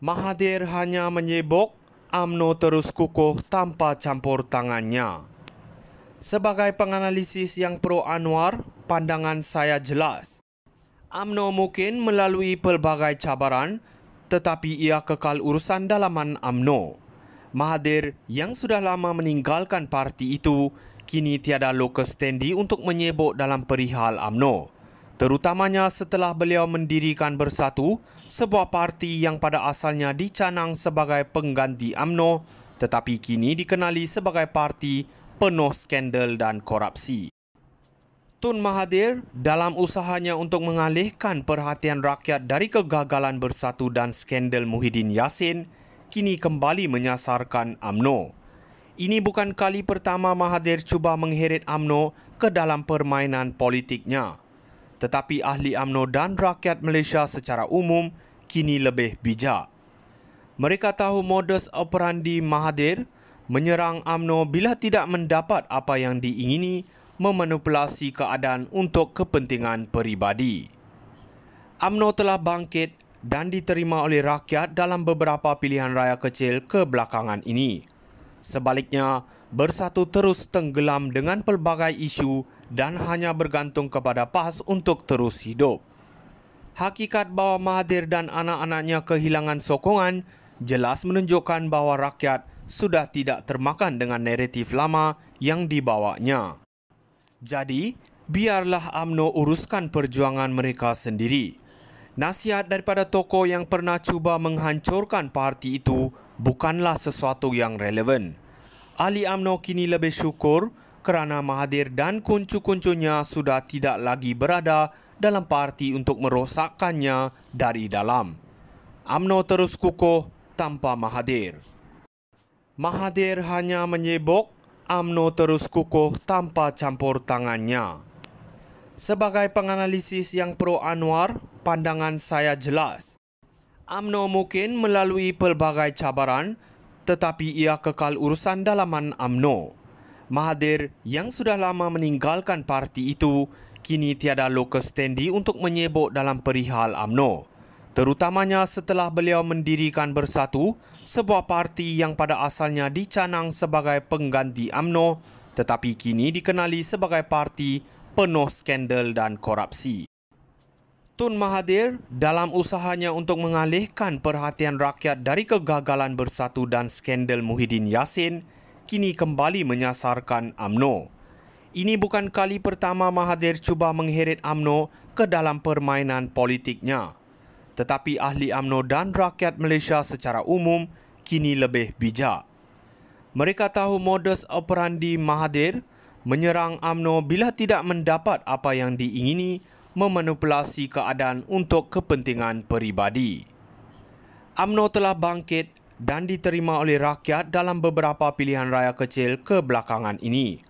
Mahathir hanya menyibuk, UMNO terus kukuh tanpa campur tangannya. Sebagai penganalisis yang pro Anwar, pandangan saya jelas. UMNO mungkin melalui pelbagai cabaran, tetapi ia kekal urusan dalaman UMNO. Mahathir yang sudah lama meninggalkan parti itu, kini tiada locus standi untuk menyibuk dalam perihal UMNO. Terutamanya setelah beliau mendirikan Bersatu, sebuah parti yang pada asalnya dicanang sebagai pengganti UMNO, tetapi kini dikenali sebagai parti penuh skandal dan korupsi. Tun Mahathir dalam usahanya untuk mengalihkan perhatian rakyat dari kegagalan Bersatu dan skandal Muhyiddin Yassin, kini kembali menyasarkan UMNO. Ini bukan kali pertama Mahathir cuba mengheret UMNO ke dalam permainan politiknya. Tetapi ahli UMNO dan rakyat Malaysia secara umum kini lebih bijak. Mereka tahu modus operandi Mahathir menyerang UMNO bila tidak mendapat apa yang diingini, memanipulasi keadaan untuk kepentingan peribadi. UMNO telah bangkit dan diterima oleh rakyat dalam beberapa pilihan raya kecil kebelakangan ini. Sebaliknya, Bersatu terus tenggelam dengan pelbagai isu dan hanya bergantung kepada PAS untuk terus hidup. Hakikat bahawa Mahathir dan anak-anaknya kehilangan sokongan jelas menunjukkan bahawa rakyat sudah tidak termakan dengan naratif lama yang dibawanya. Jadi, biarlah UMNO uruskan perjuangan mereka sendiri. Nasihat daripada tokoh yang pernah cuba menghancurkan parti itu bukanlah sesuatu yang relevan. Ahli UMNO kini lebih syukur kerana Mahathir dan kuncu-kuncunya sudah tidak lagi berada dalam parti untuk merosakkannya dari dalam. UMNO terus kukuh tanpa Mahathir. Mahathir hanya menyibuk, UMNO terus kukuh tanpa campur tangannya. Sebagai penganalisis yang pro Anwar, pandangan saya jelas. UMNO mungkin melalui pelbagai cabaran, tetapi ia kekal urusan dalaman UMNO. Mahathir yang sudah lama meninggalkan parti itu, kini tiada locus standi untuk menyibuk dalam perihal UMNO. Terutamanya setelah beliau mendirikan Bersatu, sebuah parti yang pada asalnya dicanang sebagai pengganti UMNO, tetapi kini dikenali sebagai parti penuh skandal dan korupsi. Tun Mahathir dalam usahanya untuk mengalihkan perhatian rakyat dari kegagalan Bersatu dan skandal Muhyiddin Yassin, kini kembali menyasarkan UMNO. Ini bukan kali pertama Mahathir cuba mengheret UMNO ke dalam permainan politiknya. Tetapi ahli UMNO dan rakyat Malaysia secara umum kini lebih bijak. Mereka tahu modus operandi Mahathir menyerang UMNO bila tidak mendapat apa yang diingini, memanipulasi keadaan untuk kepentingan peribadi. UMNO telah bangkit dan diterima oleh rakyat dalam beberapa pilihan raya kecil kebelakangan ini.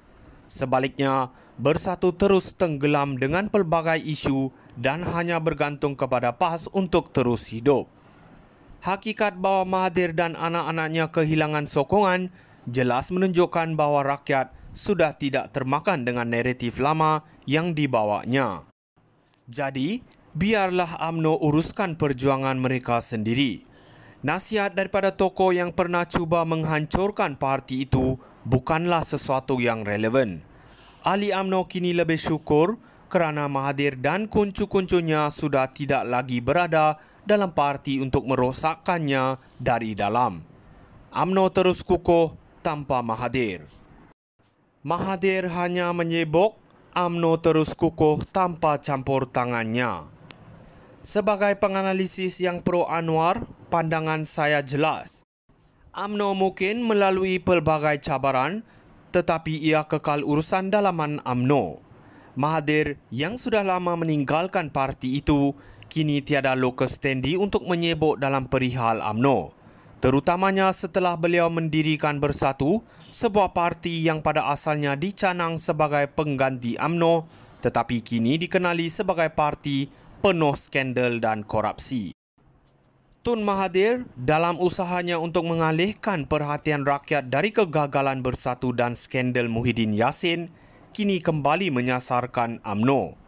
Sebaliknya, Bersatu terus tenggelam dengan pelbagai isu dan hanya bergantung kepada PAS untuk terus hidup. Hakikat bahawa Mahathir dan anak-anaknya kehilangan sokongan jelas menunjukkan bahawa rakyat sudah tidak termakan dengan naratif lama yang dibawanya. Jadi, biarlah UMNO uruskan perjuangan mereka sendiri. Nasihat daripada tokoh yang pernah cuba menghancurkan parti itu bukanlah sesuatu yang relevan. Ahli UMNO kini lebih syukur kerana Mahathir dan kuncu-kuncunya sudah tidak lagi berada dalam parti untuk merosakkannya dari dalam. UMNO terus kukuh tanpa Mahathir. Mahathir hanya menyibuk, UMNO terus kukuh tanpa campur tangannya. Sebagai penganalisis yang pro Anwar, pandangan saya jelas. UMNO mungkin melalui pelbagai cabaran, tetapi ia kekal urusan dalaman UMNO. Mahathir yang sudah lama meninggalkan parti itu, kini tiada locus standi untuk menyibuk dalam perihal UMNO. Terutamanya setelah beliau mendirikan Bersatu, sebuah parti yang pada asalnya dicanang sebagai pengganti UMNO, tetapi kini dikenali sebagai parti penuh skandal dan korupsi. Tun Mahathir dalam usahanya untuk mengalihkan perhatian rakyat dari kegagalan Bersatu dan skandal Muhyiddin Yassin, kini kembali menyasarkan UMNO.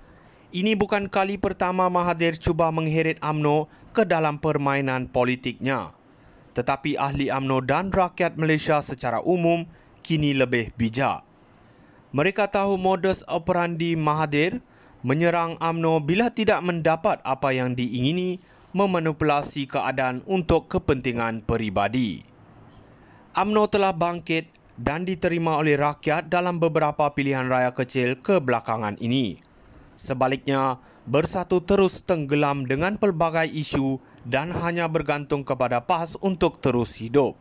Ini bukan kali pertama Mahathir cuba mengheret UMNO ke dalam permainan politiknya. Tetapi ahli UMNO dan rakyat Malaysia secara umum kini lebih bijak. Mereka tahu modus operandi Mahathir menyerang UMNO bila tidak mendapat apa yang diingini, memanipulasi keadaan untuk kepentingan peribadi. UMNO telah bangkit dan diterima oleh rakyat dalam beberapa pilihan raya kecil kebelakangan ini. Sebaliknya, Bersatu terus tenggelam dengan pelbagai isu dan hanya bergantung kepada PAS untuk terus hidup.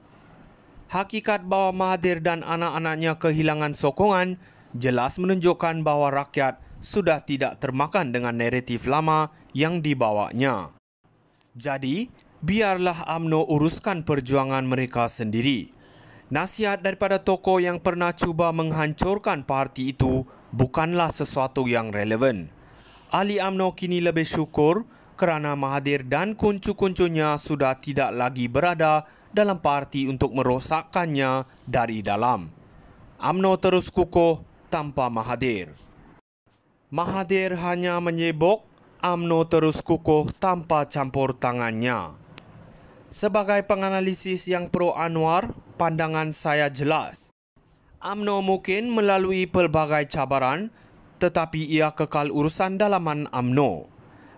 Hakikat bahawa Mahathir dan anak-anaknya kehilangan sokongan jelas menunjukkan bahawa rakyat sudah tidak termakan dengan naratif lama yang dibawanya. Jadi, biarlah UMNO uruskan perjuangan mereka sendiri. Nasihat daripada tokoh yang pernah cuba menghancurkan parti itu bukanlah sesuatu yang relevan. Ahli UMNO kini lebih syukur kerana Mahathir dan kuncu-kuncunya sudah tidak lagi berada dalam parti untuk merosakkannya dari dalam. UMNO terus kukuh tanpa Mahathir. Mahathir hanya menyibuk, UMNO terus kukuh tanpa campur tangannya. Sebagai penganalisis yang pro Anwar, pandangan saya jelas. UMNO mungkin melalui pelbagai cabaran, tetapi ia kekal urusan dalaman UMNO.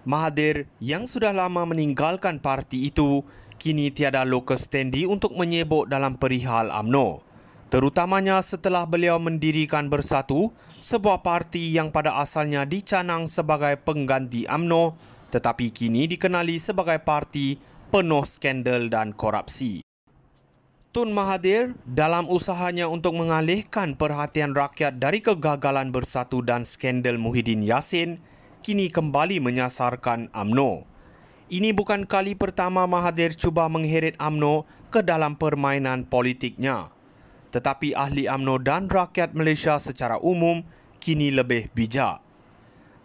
Mahathir yang sudah lama meninggalkan parti itu, kini tiada locus standi untuk menyebut dalam perihal UMNO. Terutamanya setelah beliau mendirikan Bersatu, sebuah parti yang pada asalnya dicanang sebagai pengganti UMNO, tetapi kini dikenali sebagai parti penuh skandal dan korupsi. Tun Mahathir dalam usahanya untuk mengalihkan perhatian rakyat dari kegagalan Bersatu dan skandal Muhyiddin Yassin, kini kembali menyasarkan UMNO. Ini bukan kali pertama Mahathir cuba mengheret UMNO ke dalam permainan politiknya. Tetapi ahli UMNO dan rakyat Malaysia secara umum kini lebih bijak.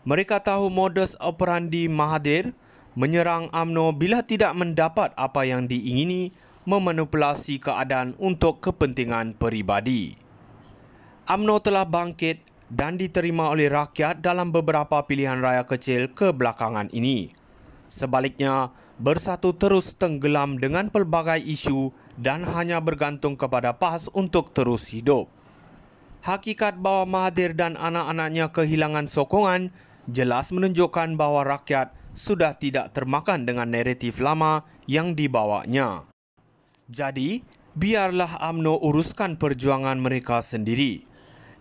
Mereka tahu modus operandi Mahathir menyerang UMNO bila tidak mendapat apa yang diingini, memanipulasi keadaan untuk kepentingan peribadi. UMNO telah bangkit dan diterima oleh rakyat dalam beberapa pilihan raya kecil kebelakangan ini. Sebaliknya, Bersatu terus tenggelam dengan pelbagai isu dan hanya bergantung kepada PAS untuk terus hidup. Hakikat bahawa Mahathir dan anak-anaknya kehilangan sokongan jelas menunjukkan bahawa rakyat sudah tidak termakan dengan naratif lama yang dibawanya. Jadi, biarlah UMNO uruskan perjuangan mereka sendiri.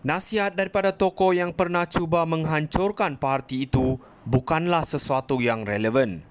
Nasihat daripada tokoh yang pernah cuba menghancurkan parti itu bukanlah sesuatu yang relevan.